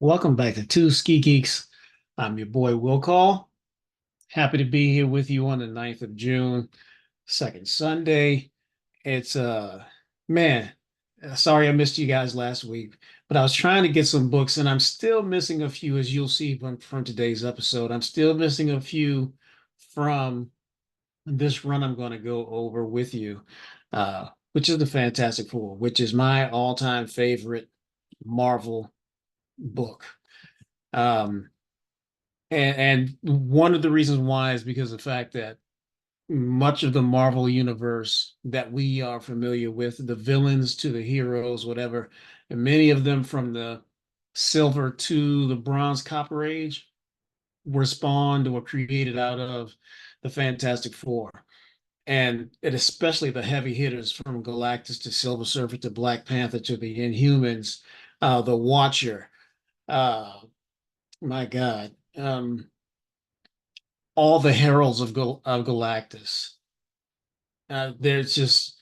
Welcome back to Two Ski Geeks. I'm your boy Will Call. Happy to be here with you on the 9th of June, second Sunday. It's man, sorry I missed you guys last week, but I was trying to get some books and I'm still missing a few, as you'll see from today's episode. I'm still missing a few from this run I'm going to go over with you, which is the Fantastic Four, which is my all-time favorite Marvel book. Um, and one of the reasons why is because of the fact that much of the Marvel universe that we are familiar with, the villains to the heroes, whatever, and many of them from the Silver to the Bronze Copper Age were spawned or created out of the Fantastic Four. And especially the heavy hitters from Galactus to Silver Surfer to Black Panther to the Inhumans, the Watcher. Uh, my God. All the heralds of Galactus. There's just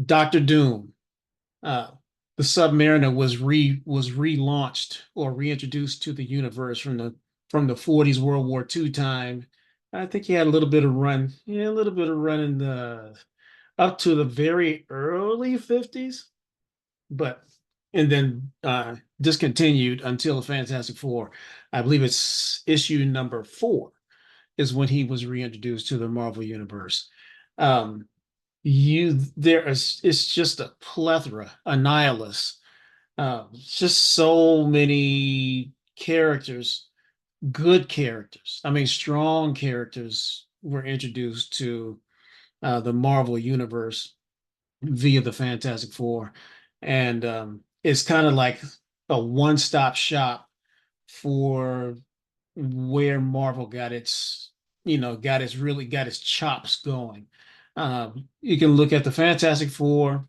Doctor Doom. Uh, the Submariner was relaunched or reintroduced to the universe from the 40s World War II time. I think he had a little bit of run, yeah, a little bit of run in the up to the very early 50s, but and then discontinued until the Fantastic Four. I believe it's issue number 4 is when he was reintroduced to the Marvel universe. Um, there is it's just a plethora, a nihilist, just so many characters, good characters. I mean, strong characters were introduced to the Marvel universe via the Fantastic Four, and it's kind of like a one-stop shop for where Marvel got its chops going. You can look at the Fantastic Four,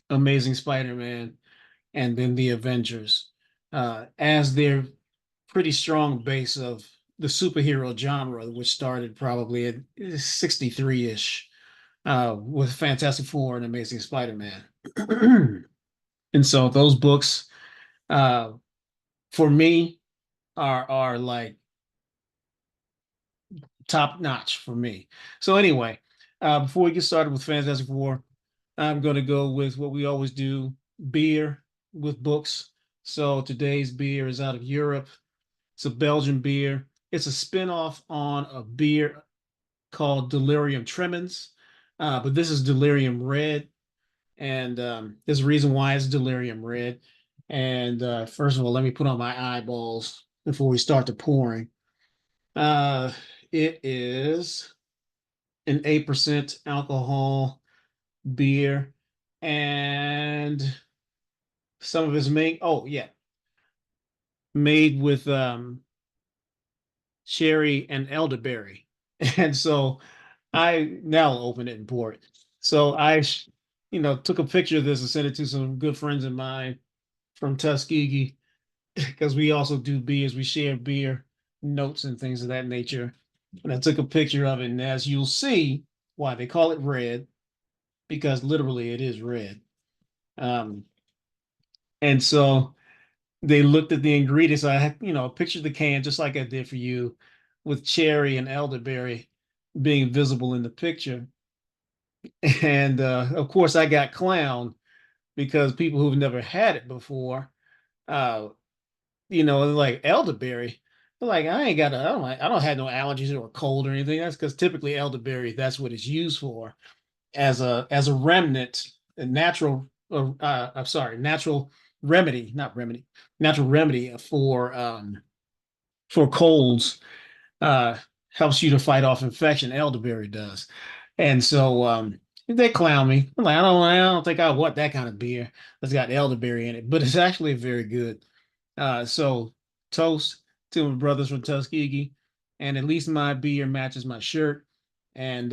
Amazing Spider-Man, and then the Avengers as their pretty strong base of the superhero genre, which started probably at 63-ish with Fantastic Four and Amazing Spider-Man. And so those books, uh, for me, are like top notch for me. So anyway, before we get started with Fantastic Four, I'm going to go with what we always do, beer with books. So today's beer is out of Europe. It's a Belgian beer. It's a spin-off on a beer called Delirium Tremens, but this is Delirium Red, and there's a reason why it's Delirium Red. And first of all, let me put on my eyeballs before we start the pouring. Uh, it is an 8% alcohol beer, and some of it's made with cherry and elderberry. And so I now open it and pour it. So took a picture of this and sent it to some good friends of mine from Tuskegee because we also do beers. We share beer notes and things of that nature. And I took a picture of it, and as you'll see, why they call it red, because literally it is red. Um, and so they looked at the ingredients. Pictured the can just like I did for you, with cherry and elderberry being visible in the picture. And of course, I got clowned because people who've never had it before, uh, like elderberry. They're like, I don't have no allergies or cold or anything. That's because typically elderberry, that's what it's used for as a remnant, a natural, I'm sorry, natural remedy, not remedy, natural remedy for colds. Uh, Helps you to fight off infection. Elderberry does, and so they clown me. I'm like, I don't think I want that kind of beer that's got elderberry in it, but it's actually very good. So toast to my brothers from Tuskegee, and at least my beer matches my shirt. And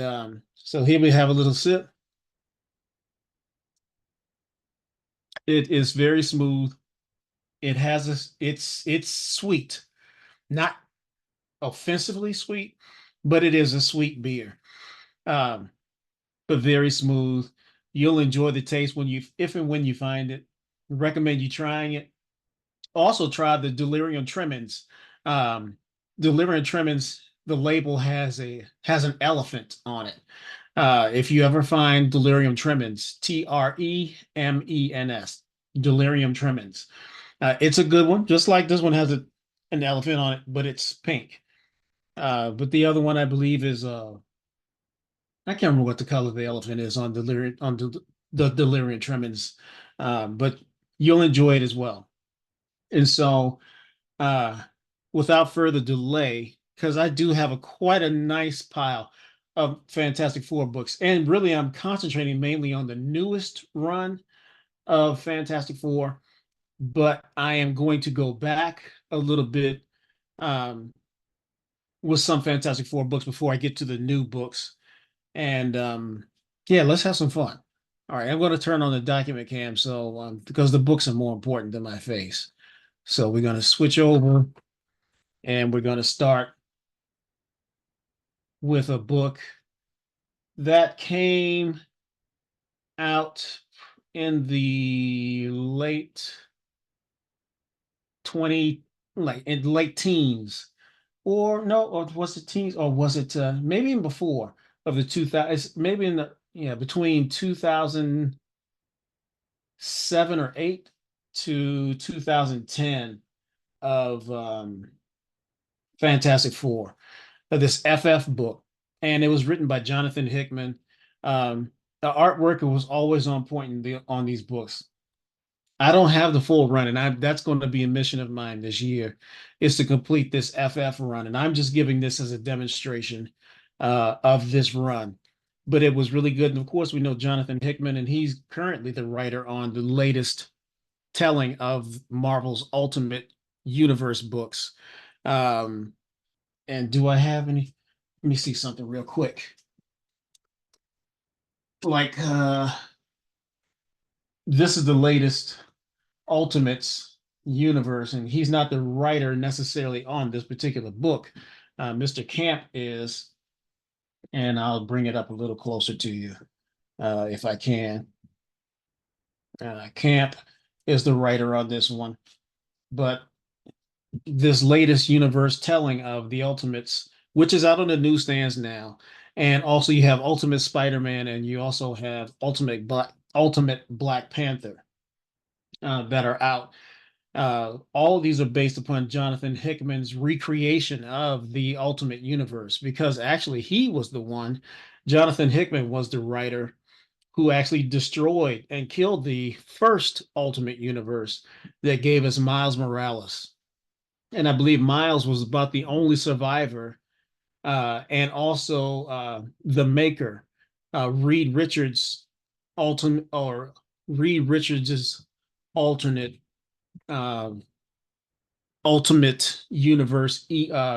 so here we have a little sip. It is very smooth. It's sweet, not offensively sweet, but it is a sweet beer. Um, but very smooth. You'll enjoy the taste if and when you find it. Recommend you trying it. also tried the Delirium Tremens. Um, Delirium Tremens, the label has an elephant on it. If you ever find Delirium Tremens, Tremens, Delirium Tremens, it's a good one. Just like this one has an elephant on it, but it's pink. But the other one I believe is I can't remember what the color of the elephant is on the Delirium Tremens, but you'll enjoy it as well. And so, uh, without further delay, because I do have quite a nice pile of Fantastic Four books, and really I'm concentrating mainly on the newest run of Fantastic Four, but I am going to go back a little bit um, with some Fantastic Four books before I get to the new books. And yeah, let's have some fun. All right, I'm going to turn on the document cam so because the books are more important than my face. So we're going to switch over and we're going to start with a book that came out in the late 20 like in late teens, or no, or was it teens, or was it maybe even before of the 2000s, maybe in the yeah between 2007 or 8 to 2010 of Fantastic Four, of this FF book, and it was written by Jonathan Hickman. The artwork was always on point on these books. I don't have the full run, and that's going to be a mission of mine this year, is to complete this FF run. And I'm just giving this as a demonstration of this run. But it was really good. And of course, we know Jonathan Hickman, and he's currently the writer on the latest telling of Marvel's Ultimate Universe books. Um, and do I have any? Let me see something real quick. Like this is the latest Ultimates universe, and he's not the writer necessarily on this particular book. Mr. Camp is, and I'll bring it up a little closer to you if I can. Camp is the writer on this one, but this latest universe telling of the Ultimates, which is out on the newsstands now, and also you have Ultimate Spider-Man, and you also have Ultimate Black Panther that are out. All of these are based upon Jonathan Hickman's recreation of the Ultimate Universe, because actually he was the one, Jonathan Hickman was the writer who actually destroyed and killed the first Ultimate Universe that gave us Miles Morales. And I believe Miles was about the only survivor, and also the maker, Reed Richards' ultimate or Reed Richards's alternate uh, Ultimate Universe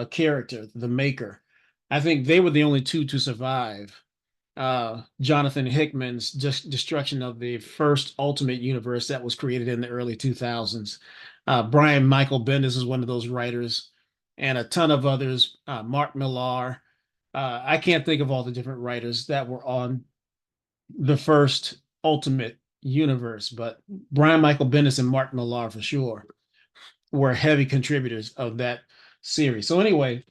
character, the Maker. I think they were the only two to survive Jonathan Hickman's destruction of the first Ultimate Universe that was created in the early 2000s. Brian Michael Bendis is one of those writers, and a ton of others. Mark Millar. I can't think of all the different writers that were on the first Ultimate Universe, but Brian Michael Bendis and Mark Millar for sure were heavy contributors of that series. So anyway,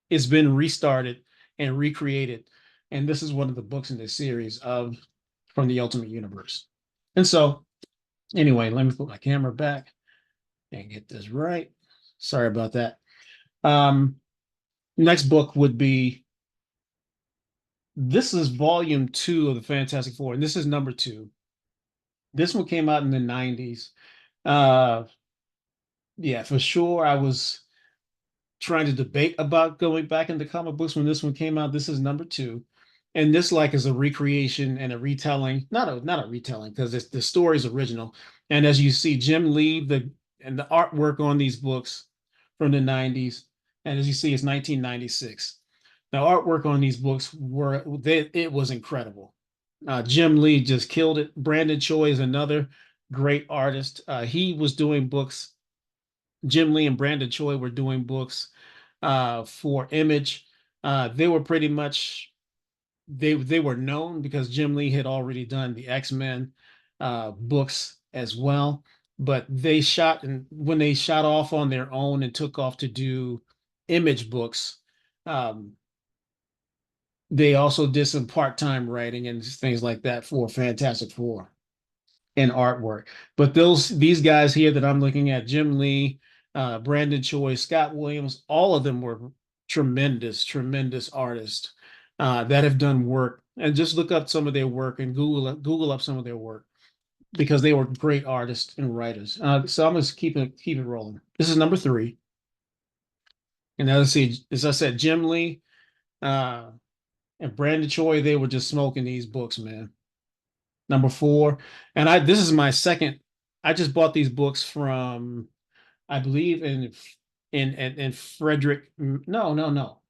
it's been restarted and recreated, and this is one of the books in this series of from the Ultimate Universe. And so anyway, let me put my camera back and get this right. Sorry about that. Um, Next book would be, this is volume 2 of the Fantastic Four, and this is number 2. This one came out in the 90s. Uh, yeah, for sure. I was trying to debate about going back into comic books when this one came out. This is number 2. And this like is a recreation and a retelling, not a retelling, because it's the story's original. And as you see, Jim Lee, the artwork on these books from the 90s, and as you see, it's 1996. The artwork on these books it was incredible. Jim Lee just killed it. Brandon Choi is another great artist. He was doing books. Jim Lee and Brandon Choi were doing books for Image. They were pretty much they were known because Jim Lee had already done the X-Men books as well. but they shot, and when they shot off on their own and took off to do image books, um, they also did some part-time writing and things like that for Fantastic Four and artwork. But these guys here that I'm looking at, Jim Lee, Brandon Choi, Scott Williams, all of them were tremendous, tremendous artists that have done work. And just look up some of their work and Google up some of their work because they were great artists and writers. So I'm just keep it rolling. This is number three. And as I said, Jim Lee uh, and Brandon Choi, they were just smoking these books, man. Number four, and I this is my second. I just bought these books from, I believe in Frederick. No, no, no.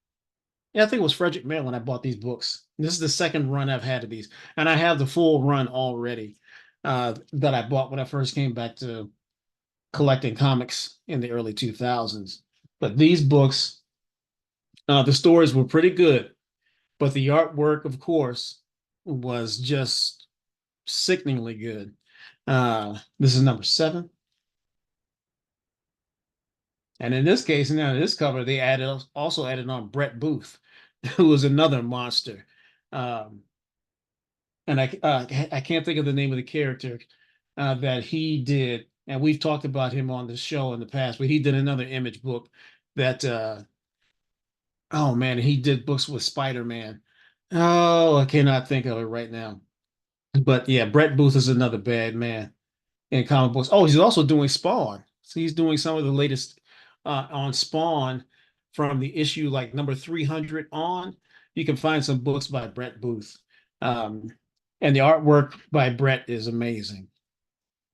Yeah, I think it was Frederick, Maryland. I bought these books. This is the second run I've had of these, and I have the full run already that I bought when I first came back to collecting comics in the early 2000s. But these books, the stories were pretty good, but the artwork, of course, was just sickeningly good. This is number seven. And in this case, now in this cover, they also added on Brett Booth, who was another monster. Um, and I can't think of the name of the character that he did. And we've talked about him on the show in the past, but he did another image book that oh man, he did books with Spider-Man. Oh, I cannot think of it right now. But yeah, Brett Booth is another bad man in comic books. Oh, he's also doing Spawn. So he's doing some of the latest on Spawn from the issue like number 300 on. You can find some books by Brett Booth. Um, and the artwork by Brett is amazing.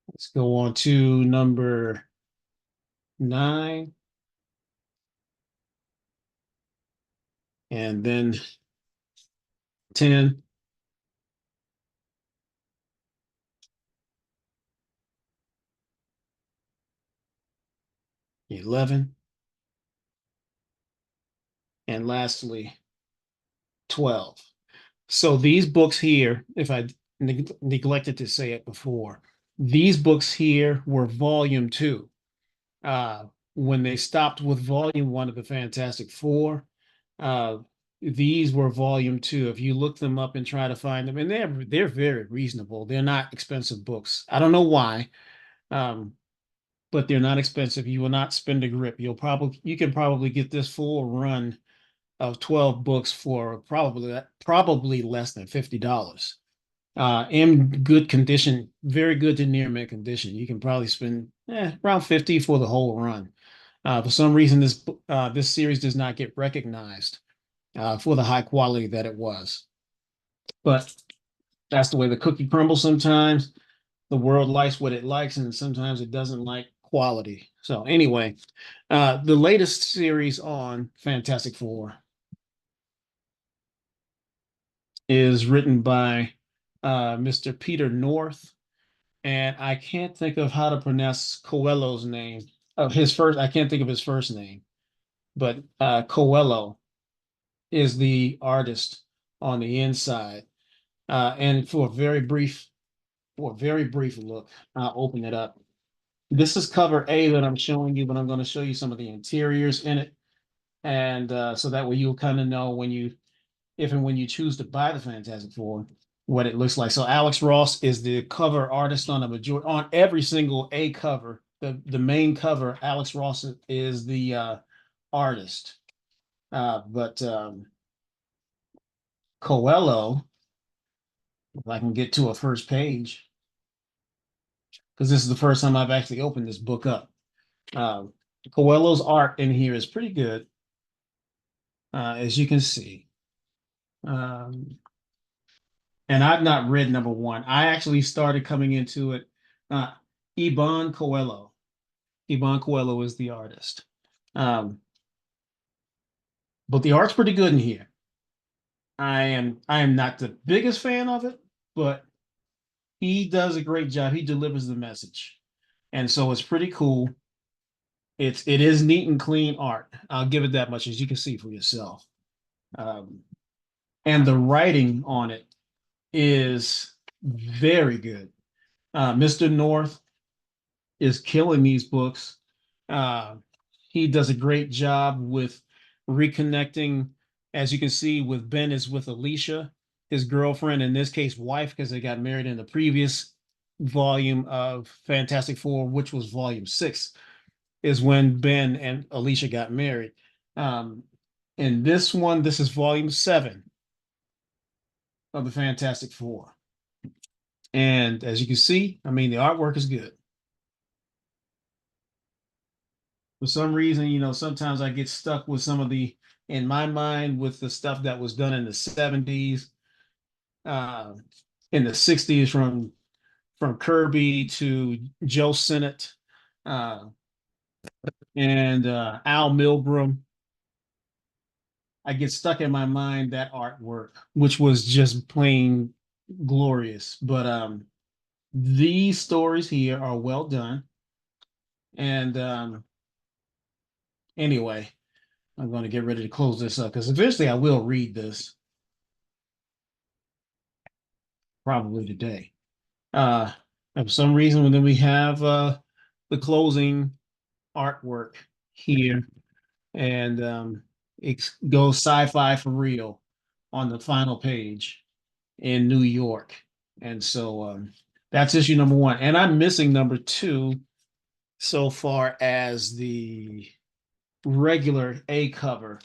Let's go on to number nine and then 10, 11, and lastly 12. So these books here, if I neglected to say it before, these books here were volume two. Uh, when they stopped with volume one of the Fantastic Four, uh, these were volume two. If you look them up and try to find them, and they're very reasonable. They're not expensive books. I don't know why, um, but they're not expensive. You will not spend a grip. You can probably get this full run of 12 books for probably less than $50. In good condition, very good to near mint condition. You can probably spend around 50 for the whole run. For some reason, this series does not get recognized for the high quality that it was. But that's the way the cookie crumbles sometimes. The world likes what it likes, and sometimes it doesn't like quality. So anyway, the latest series on Fantastic Four is written by Mr. Peter North, and I can't think of how to pronounce Coello's name. Oh, I can't think of his first name, but Coello is the artist on the inside. And for a very brief look, I'll open it up. This is cover A that I'm showing you, but I'm going to show you some of the interiors in it. And so that way you'll kind of know if and when you choose to buy the Fantastic Four, what it looks like. So Alex Ross is the cover artist on every single A cover. The main cover, Alex Ross is the artist. But Coello, if I can get to a first page, because this is the first time I've actually opened this book up. Uh, Coello's art in here is pretty good, as you can see. Um, and I've not read number one. I actually started coming into it. Uh, Iban Coello. Iban Coello is the artist. Um, but the art's pretty good in here. I am not the biggest fan of it, but he does a great job. He delivers the message. And so it's pretty cool. It is neat and clean art. I'll give it that much, as you can see for yourself. Um, and the writing on it is very good. Mr. North is killing these books. Uh, he does a great job with reconnecting, as you can see, with Ben is with Alicia, his girlfriend, in this case, wife, because they got married in the previous volume of Fantastic Four, which was volume 6, is when Ben and Alicia got married. Um, in this one, this is volume 7 of the Fantastic Four. And as you can see, I mean, the artwork is good. For some reason, sometimes I get stuck with some of in my mind, with the stuff that was done in the 70s, uh, in the 60s, from Kirby to Joe Sennett, uh, and Al Milgrom. I get stuck in my mind that artwork, which was just plain glorious. But these stories here are well done. And anyway, I'm going to get ready to close this up because eventually I will read this, probably today. Uh, for some reason, then we have the closing artwork here, and it goes sci-fi for real on the final page in New York. And so that's issue number 1. And I'm missing number 2 so far as the regular A cover.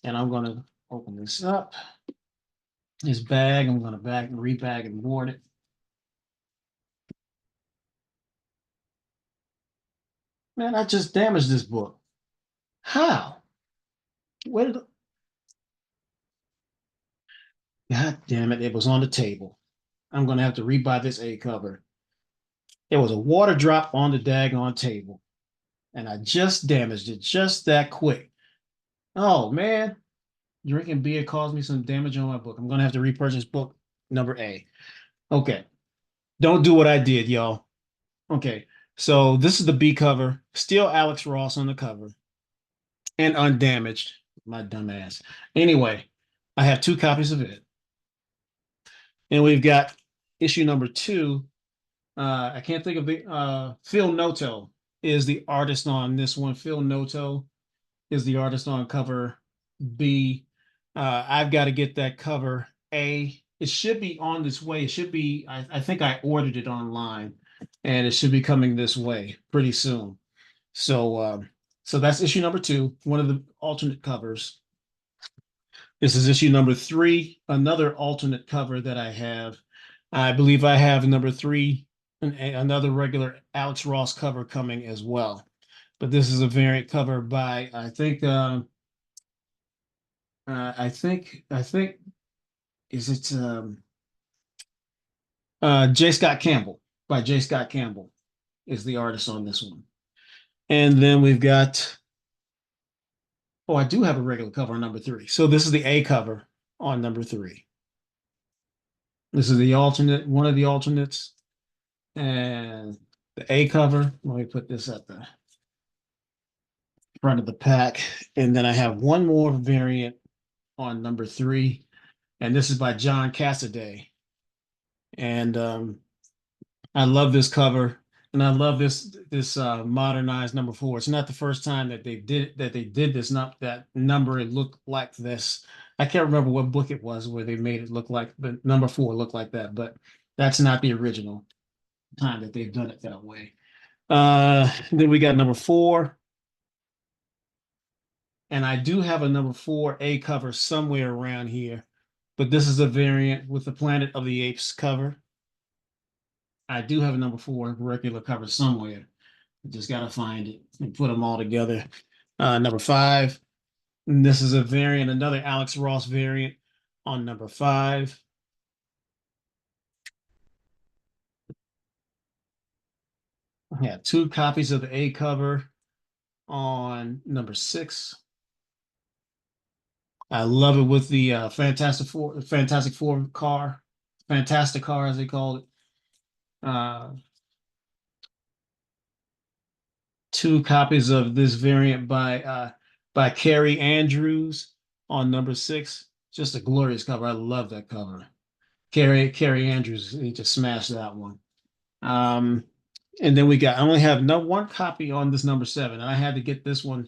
And I'm going to open this up. This bag, I'm going to rebag and board it. Man, I just damaged this book. How? Where did God damn it, it was on the table. I'm going to have to rebuy this A cover. There was a water drop on the daggone table, and I just damaged it just that quick. Oh, man. Drinking beer caused me some damage on my book. I'm going to have to repurchase book number A. Okay. Don't do what I did, y'all. Okay. So this is the B cover. Still Alex Ross on the cover and undamaged. My dumb ass. Anyway, I have 2 copies of it. And we've got issue number 2. I can't think of the Phil Noto is the artist on this one. Phil Noto is the artist on cover B. I've got to get that cover A. It should be on this way. It should be, I think I ordered it online, and it should be coming this way pretty soon. So that's issue number 2, one of the alternate covers. This is issue number 3, another alternate cover that I have. I believe I have number 3, another regular Alex Ross cover coming as well. But this is a variant cover by, I think, is it J. Scott Campbell, by J. Scott Campbell is the artist on this one. And then we've got, oh, I do have a regular cover on number 3. So this is the A cover on number 3. This is the alternate, one of the alternates. And the A cover, let me put this at the front of the pack. And then I have one more variant on number 3. And this is by John Cassaday. And I love this cover. And I love this modernized number 4. It's not the first time that they did this, not that number. It looked like this. I can't remember what book it was where they made it look like the number 4 looked like that, but that's not the original time that they've done it that way. Then we got number 4. And I do have a number 4A cover somewhere around here, but this is a variant with the Planet of the Apes cover. I do have a number 4 regular cover somewhere. I just got to find it and put them all together. Number 5. And this is a variant, another Alex Ross variant on number 5. I have 2 copies of the A cover on number 6. I love it with the Fantastic Four car, Fantastic car as they call it. 2 copies of this variant by Carrie Andrews on number 6. Just a glorious cover. I love that cover. Carrie Andrews, he just smashed that one. Um, And then we got, I only have no one copy on this number 7. And I had to get this one.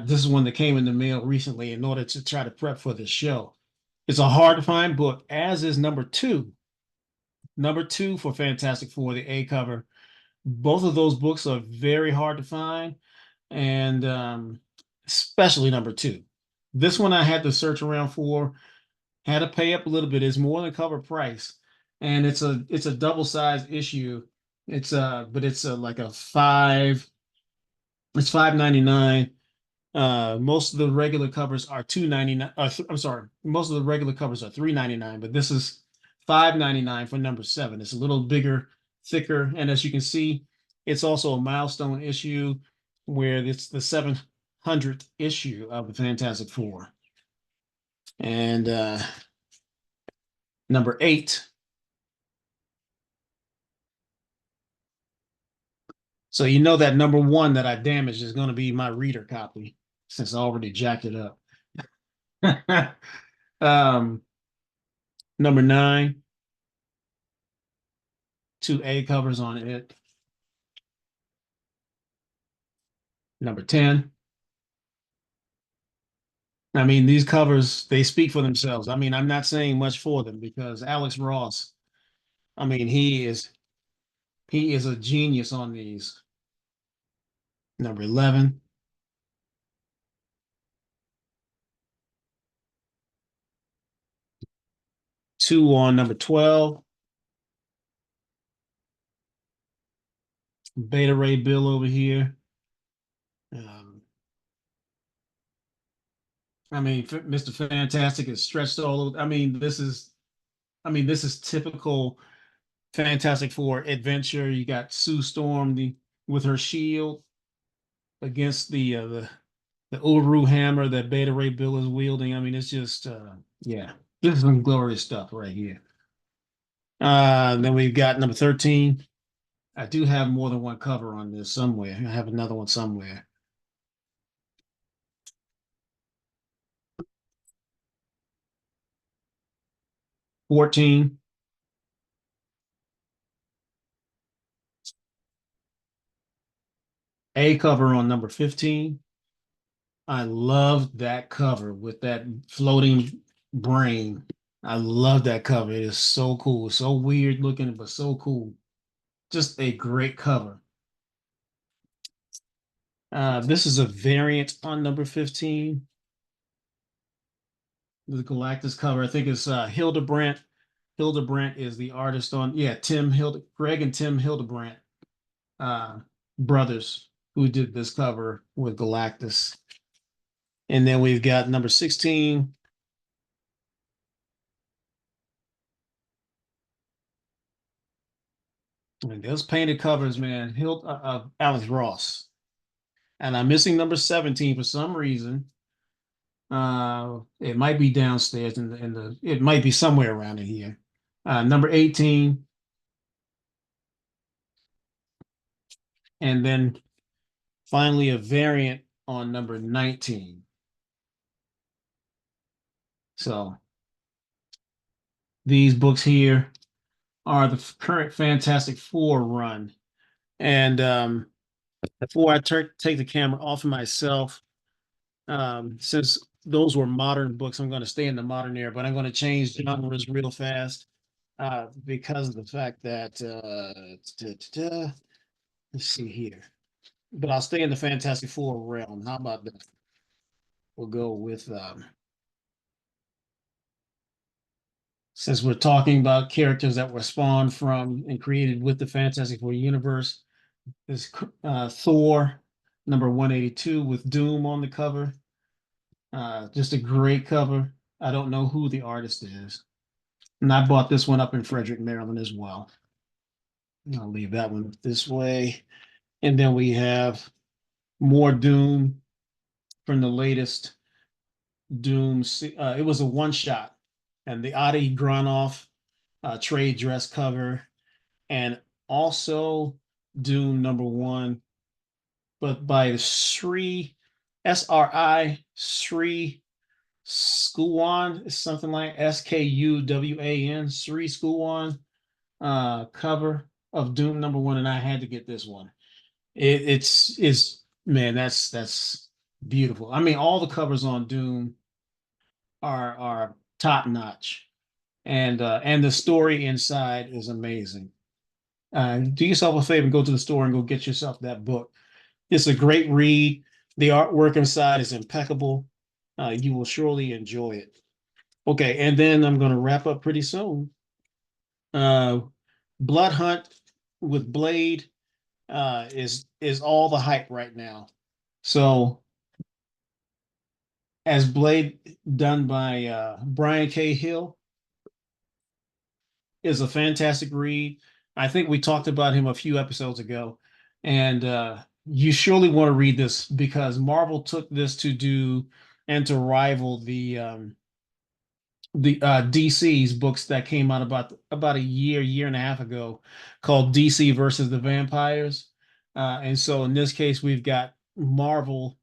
This is one that came in the mail recently in order to try to prep for this show. It's a hard to find book, as is number 2. Number 2 for Fantastic Four, the A cover. Both of those books are very hard to find, and especially number 2. This one I had to search around for, had to pay up a little bit. It's more than cover price, and it's a double size issue. But it's like a five. It's 5.99. Most of the regular covers are 2.99. I'm sorry, most of the regular covers are 3.99, but this is 5.99 for number 7. It's a little bigger, thicker, and as you can see, it's also a milestone issue where it's the 700th issue of the Fantastic Four. And number 8. So you know that number 1 that I damaged is going to be my reader copy since I already jacked it up. um, Number 9, 2 A covers on it. Number 10. I mean, these covers, they speak for themselves. I mean, I'm not saying much for them because Alex Ross, I mean, he is a genius on these. Number 11. 2 on number 12. Beta Ray Bill over here. Um, I mean, Mr. Fantastic is stretched all over. I mean, this is typical Fantastic Four adventure. You got Sue Storm with her shield against the Uru hammer that Beta Ray Bill is wielding. I mean, it's just yeah, this is some glorious stuff right here. Then we've got number 13. I do have more than one cover on this somewhere. I have another one somewhere. 14. A cover on number 15. I love that cover with that floating brain. I love that cover. It is so cool. So weird looking, but so cool. Just a great cover. This is a variant on number 15. The Galactus cover. I think it's Hildebrandt. Hildebrandt is the artist on, yeah, Greg and Tim Hildebrandt, uh, brothers who did this cover with Galactus. And then we've got number 16. And those painted covers, man, Alex Ross. And I'm missing number 17 for some reason. It might be downstairs it might be somewhere around in here. Number 18. And then finally a variant on number 19. So these books here are the current Fantastic Four run. And before I take the camera off of myself, since those were modern books, I'm going to stay in the modern era, but I'm going to change genres real fast because of the fact that, let's see here. But I'll stay in the Fantastic Four realm. How about that? We'll go with, since we're talking about characters that were spawned from and created with the Fantastic Four universe, is Thor number 182 with Doom on the cover. Just a great cover. I don't know who the artist is. And I bought this one up in Frederick, Maryland as well. I'll leave that one this way. And then we have more Doom from the latest Doom. It was a one shot, and the Adi Gronoff trade dress cover, and also Doom number 1, but by Sri Sri Skuwan, something like Skuwan, Sri Skuwan cover of Doom #1, and I had to get this one. It's man, that's beautiful. I mean, all the covers on Doom are top notch, and the story inside is amazing. Do yourself a favor and go to the store and go get yourself that book. It's a great read. The artwork inside is impeccable. You will surely enjoy it. Okay, and then I'm going to wrap up pretty soon. Uh, Blood Hunt with Blade is all the hype right now. So as Blade done by Brian K. Hill is a fantastic read. I think we talked about him a few episodes ago, and you surely want to read this because Marvel took this to do and to rival the DC's books that came out about a year and a half ago, called DC versus the Vampires. And so in this case, we've got Marvel's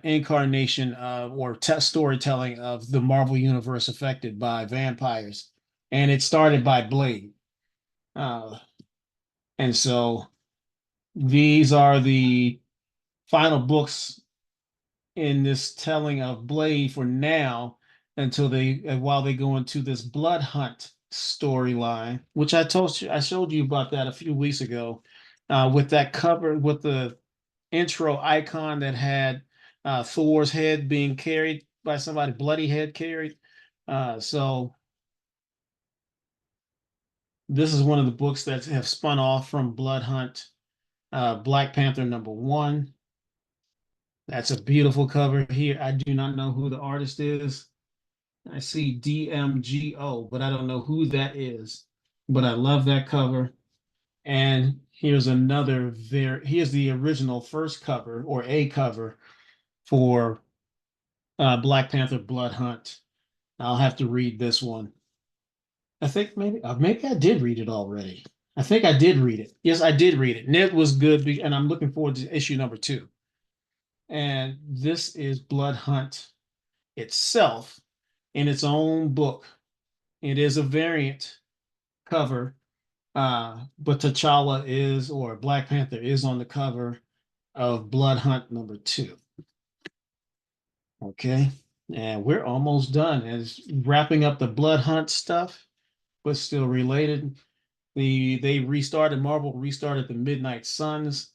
incarnation of or test storytelling of the Marvel universe affected by vampires, and it started by Blade. Uh, and so these are the final books in this telling of Blade for now until while they go into this Blood Hunt storyline, which I showed you about that a few weeks ago, with that cover with the intro icon that had Thor's head being carried by somebody, bloody head carried. So this is one of the books that have spun off from Blood Hunt, Black Panther #1. That's a beautiful cover here. I do not know who the artist is. I see DMGO, but I don't know who that is. But I love that cover. And here's the original first cover or a cover for Black Panther Blood Hunt. I'll have to read this one. I think maybe I did read it already. I think I did read it. Yes, I did read it. And it was good, and I'm looking forward to issue #2. And this is Blood Hunt itself in its own book. It is a variant cover, but T'Challa is, or Black Panther is on the cover of Blood Hunt #2. Okay, and we're almost done as wrapping up the Blood Hunt stuff, but still related. Marvel restarted the Midnight Suns.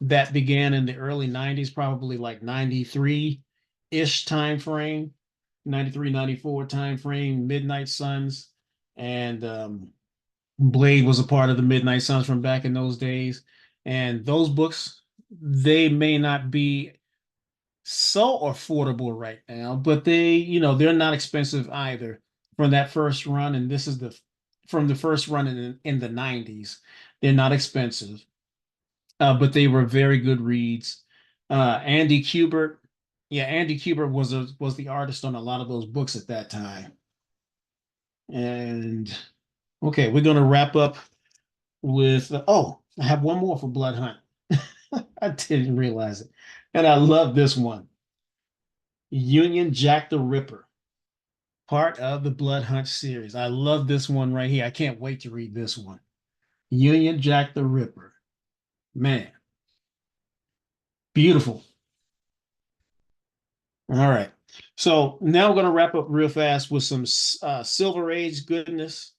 That began in the early 90s, probably like 93-ish time frame, 93, 94 time frame, Midnight Suns. And Blade was a part of the Midnight Suns from back in those days. And those books, they may not be so affordable right now, but they're not expensive either from that first run. And this is from the first run in the 90s. They're not expensive, but they were very good reads. Andy Kubert, yeah, Andy Kubert was the artist on a lot of those books at that time. And okay, we're gonna wrap up with oh, I have one more for Blood Hunt. I didn't realize it, and I love this one. Union Jack the Ripper, part of the Blood Hunt series. I love this one right here. I can't wait to read this one. Union Jack the Ripper, man, beautiful. All right. So now we're going to wrap up real fast with some Silver Age goodness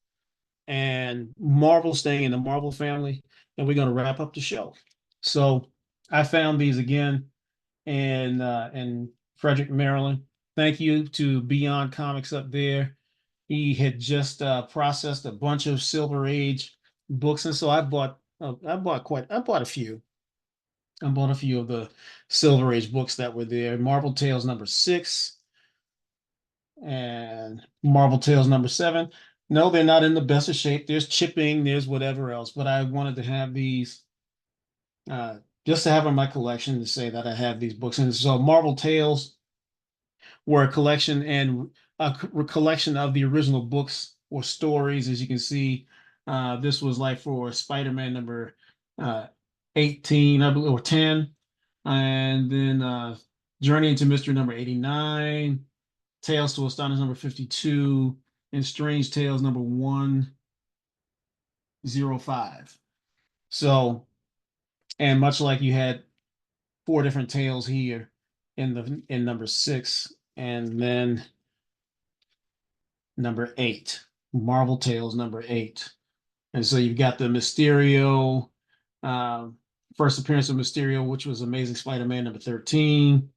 and Marvel, staying in the Marvel family. And we're going to wrap up the show. So I found these again in Frederick, Maryland. Thank you to Beyond Comics up there. He had just processed a bunch of Silver Age books, and so I bought a few. I bought a few of the Silver Age books that were there. Marvel Tales #6 and Marvel Tales #7. No, they're not in the best of shape. There's chipping, there's whatever else, but I wanted to have these just to have in my collection to say that I have these books. And so Marvel Tales were a collection and collection of the original books or stories. As you can see, this was like for Spider-Man uh, #18, I believe, or 10. And then Journey into Mystery #89, Tales to Astonish #52, and Strange Tales #1. 05. So, and much like you had four different tales here in number 6, and then number 8, Marvel Tales number 8. And so you've got the Mysterio, uh, first appearance of Mysterio, which was Amazing Spider-Man number 13,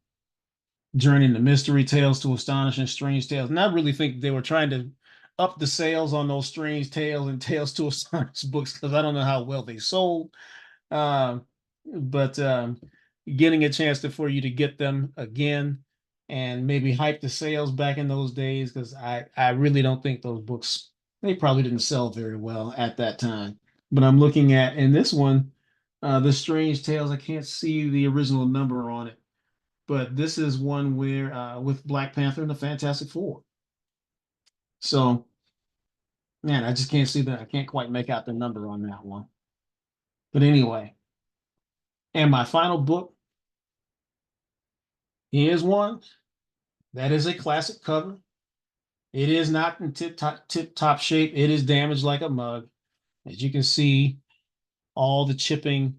Journey into Mystery Tales to Astonishing Strange Tales. And I really think they were trying to up the sales on those Strange Tales and Tales to Astonish books because I don't know how well they sold. Um, but getting a chance for you to get them again and maybe hype the sales back in those days because I really don't think those books they probably didn't sell very well at that time. But I'm looking at in this one, the Strange Tales. I can't see the original number on it, but this is one where with Black Panther and the Fantastic Four. So man, I just can't see that. I can't quite make out the number on that one. But anyway, and my final book is one that is a classic cover. It is not in tip top shape. It is damaged like a mug. As you can see, all the chipping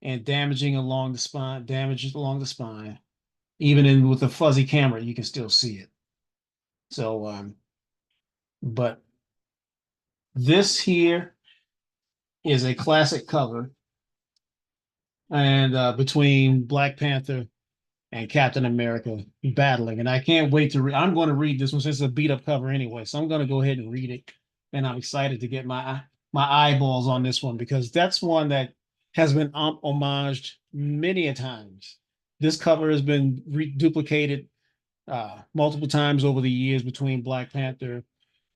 and damaging along the spine, damages along the spine. Even in with a fuzzy camera, you can still see it. So, but this here is a classic cover, and between Black Panther and Captain America battling. And I can't wait to read. I'm going to read this one since it's a beat up cover anyway. So I'm going to go ahead and read it. And I'm excited to get my eyeballs on this one because that's one that has been homaged many a times. This cover has been duplicated multiple times over the years between Black Panther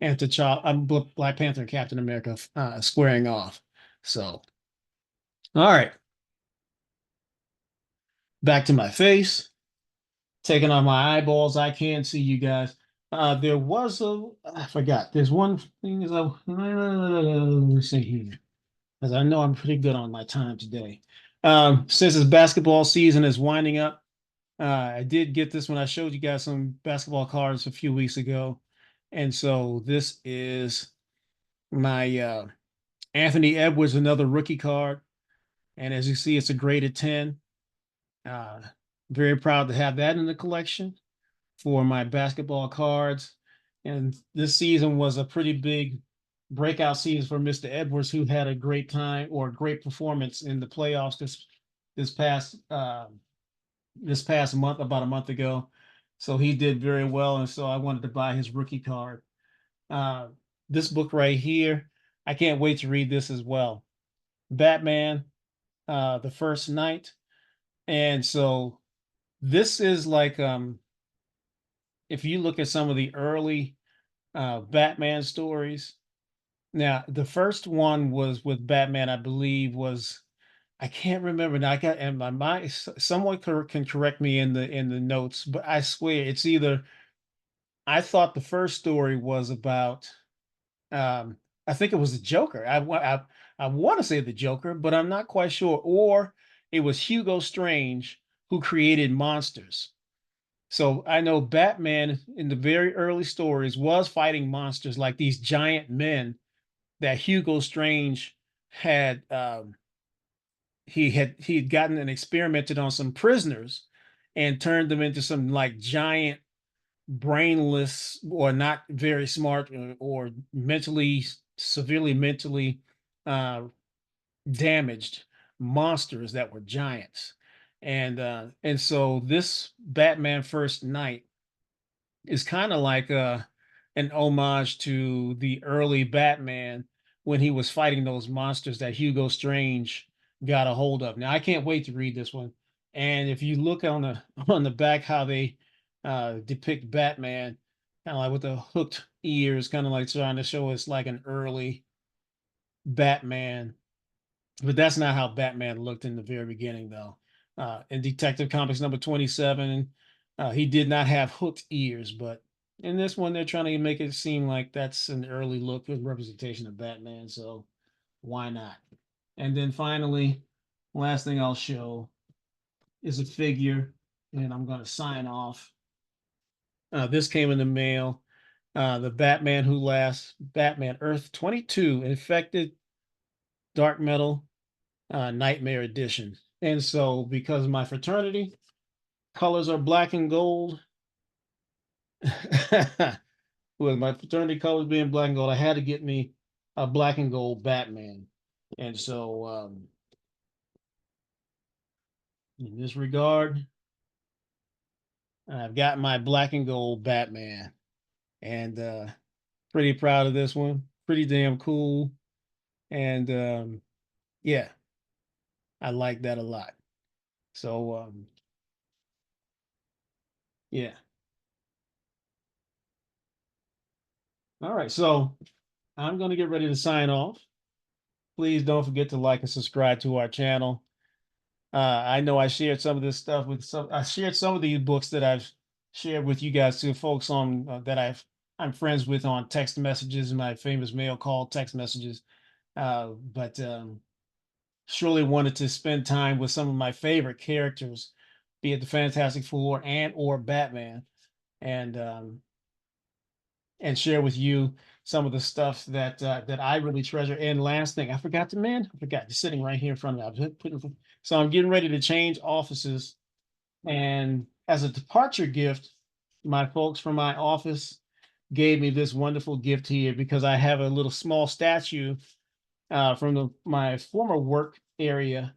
and T'Challa, Black Panther and Captain America squaring off. So, all right, back to my face. Taking on my eyeballs. I can see you guys. There was I forgot. There's one thing is let me see here, because I know I'm pretty good on my time today. Since this basketball season is winding up, I did get this when I showed you guys some basketball cards a few weeks ago, and so this is my Anthony Edwards, another rookie card, and as you see, it's a graded 10. Uh, Very proud to have that in the collection for my basketball cards. And this season was a pretty big breakout season for Mr. Edwards, who had a great time or a great performance in the playoffs this past this past month, about a month ago. So he did very well, and so I wanted to buy his rookie card. Uh, this book right here, I can't wait to read this as well. Batman, the First Night, and so this is like if you look at some of the early Batman stories. Now, the first one was with Batman, I believe, was I can't remember now. I got and my mind. Someone can correct me in the notes, but I swear it's either. I thought the first story was about. Um, I think it was the Joker. I want to say the Joker, but I'm not quite sure. Or it was Hugo Strange who created monsters. So I know Batman in the very early stories was fighting monsters like these giant men that Hugo Strange had he had gotten and experimented on some prisoners and turned them into some like giant brainless or not very smart or mentally severely mentally uh, damaged monsters that were giants. And so this Batman First Night is kind of like an homage to the early Batman when he was fighting those monsters that Hugo Strange got a hold of. Now I can't wait to read this one. And if you look on the on the back how they depict Batman, kind of like with the hooked ears, kind of like trying to show us like an early Batman, but that's not how Batman looked in the very beginning, though. In Detective Comics number 27, he did not have hooked ears, but in this one, they're trying to make it seem like that's an early look with representation of Batman, so why not? And then finally, last thing I'll show is a figure, and I'm going to sign off. This came in the mail. The Batman Who Laughs, Batman Earth 22, infected dark metal, Nightmare Edition. And so, because my fraternity colors are black and gold, with my fraternity colors being black and gold, I had to get me a black and gold Batman. And so, in this regard, I've got my black and gold Batman, and pretty proud of this one. Pretty damn cool, and yeah, I like that a lot. So, yeah. All right, so I'm going to get ready to sign off. Please don't forget to like and subscribe to our channel. I know I shared some of this stuff with some. I shared some of these books that I've shared with you guys to folks on that I'm friends with on text messages, my famous mail call text messages. But surely wanted to spend time with some of my favorite characters, be it the Fantastic Four and or Batman, and share with you some of the stuff that I really treasure. And last thing, I forgot, just sitting right here in front of me. So I'm getting ready to change offices, and as a departure gift, my folks from my office gave me this wonderful gift here because I have a little small statue from my former work area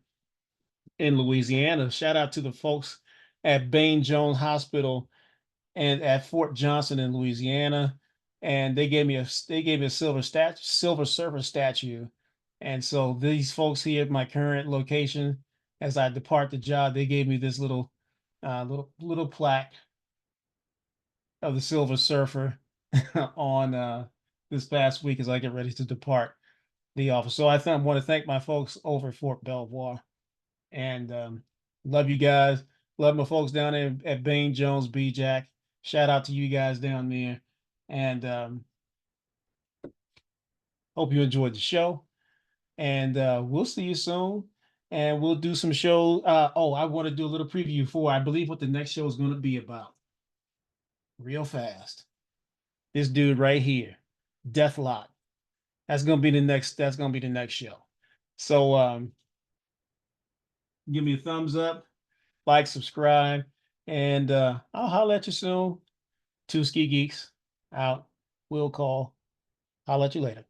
in Louisiana. Shout out to the folks at Bain Jones Hospital and at Fort Johnson in Louisiana, and they gave me a silver surfer statue. And so these folks here at my current location, as I depart the job, they gave me this little plaque of the Silver Surfer on this past week as I get ready to depart the office. So I want to thank my folks over at Fort Belvoir, and love you guys. Love my folks down there at Bain Jones B Jack. Shout out to you guys down there, and hope you enjoyed the show. And we'll see you soon. And we'll do some show. Oh, I want to do a little preview for I believe what the next show is going to be about. Real fast. This dude right here, Deathlot. That's gonna be the next show. So give me a thumbs up, like, subscribe, and I'll holler at you soon. Two Ski Geeks out. We'll call. I'll let you later.